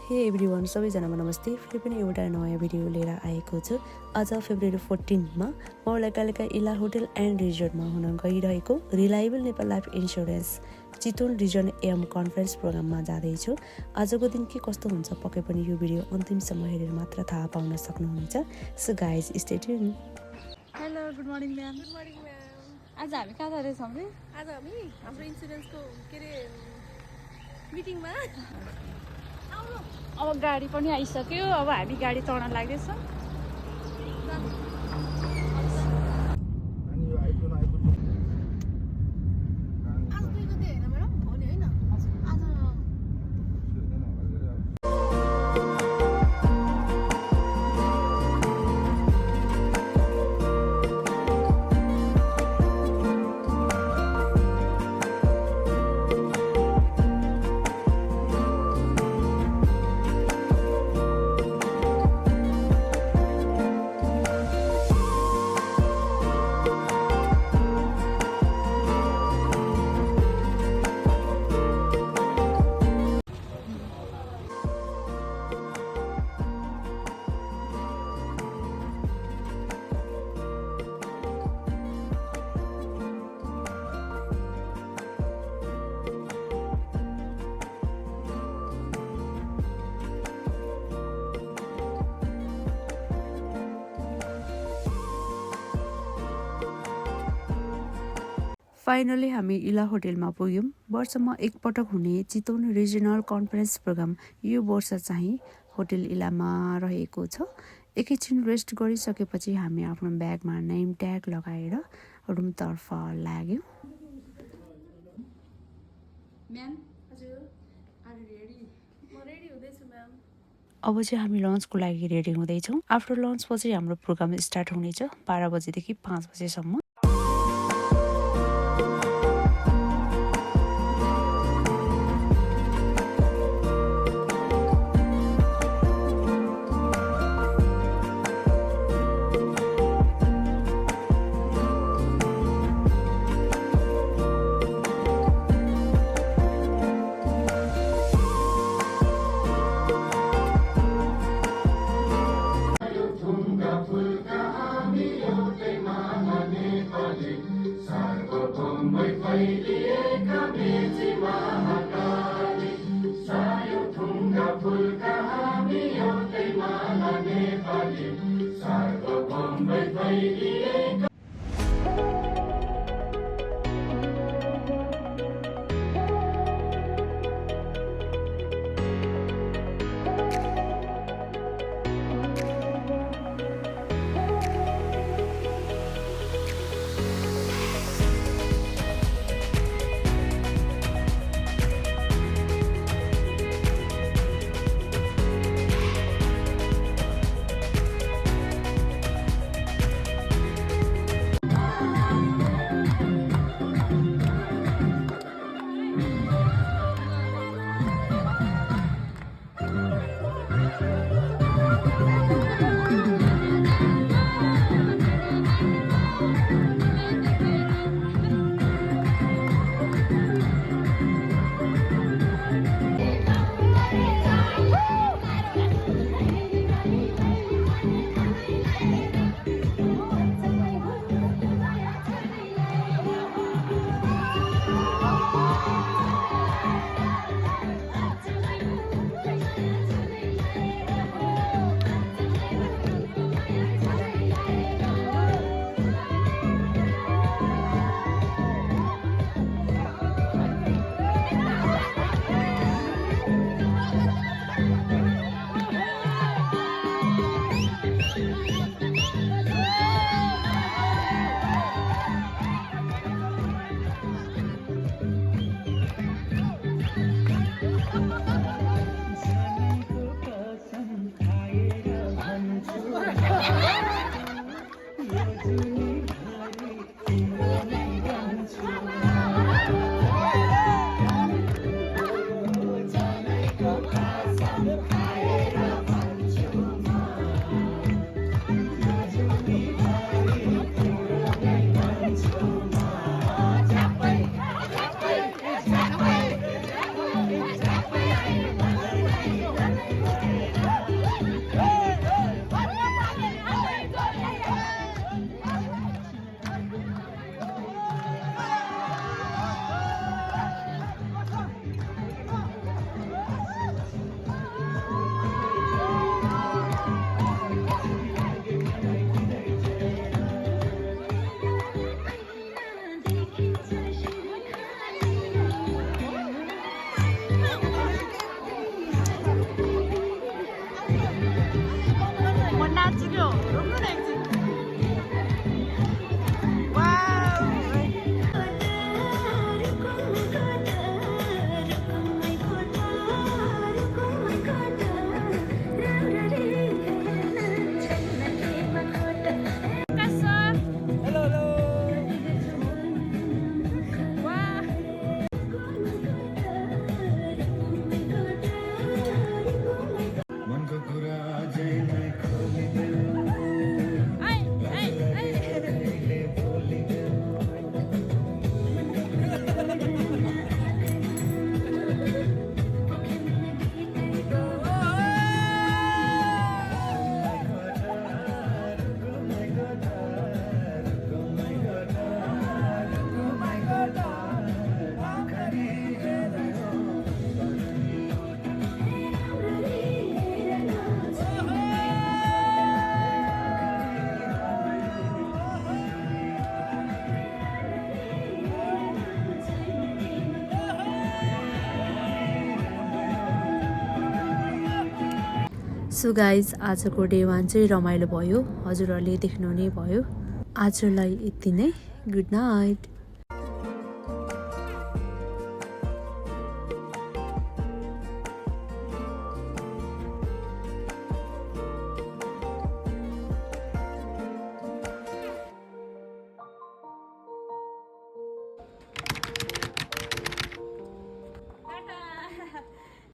हे एभ्रिवान, सबैजनामा नमस्ते। फेरि पनि एउटा नयाँ भिडियो लिएर आएको छु। आज फेब्रुअरी 14मा मौलाकालिका इला होटल एन्ड रिजोर्टमा हुन गइरहेको reliable Nepal life insurance Chitwan region एम कन्फरेन्स प्रोग्राममा जाँदैछु। आजको दिन के कस्तो हुन्छ पक्कै पनि यो भिडियो अन्तिमसम्म हेरेर मात्र थाहा पाउन सक्नुहुनेछ। So guys stay tune. Hello, good morning ma'am. Good morning ma'am. आज हामी कहाँ जाँदैछौँ रे? आज हामी हाम्रो इन्सुरेन्सको के अरे मिटिङमा अब गाडी पनि आइसक्यो। अब हामी गाडी चढ्न लाग्दैछौँ। फाइनली हामी इला होटलमा पुग्यौँ। वर्षमा एकपटक हुने चितवन रिजनल कन्फरेन्स प्रोग्राम यो वर्ष चाहिँ होटल इलामा रहेको छ। एकैछिन रेस्ट गरिसकेपछि हामी आफ्नो ब्यागमा नेम ट्याग लगाएर रुमतर्फ लाग्यौँ। अब चाहिँ हामी लन्चको लागि रेडी हुँदैछौँ। आफ्टर लन्च पछि हाम्रो प्रोग्राम स्टार्ट हुनेछ 12 बजेदेखि 5 बजेसम्म। सो गाइज आजको डे 1 चाहिँ रमाइलो भयो, हजुरहरूले देख्नु नै भयो। आजलाई यति नै, गुड नाइट।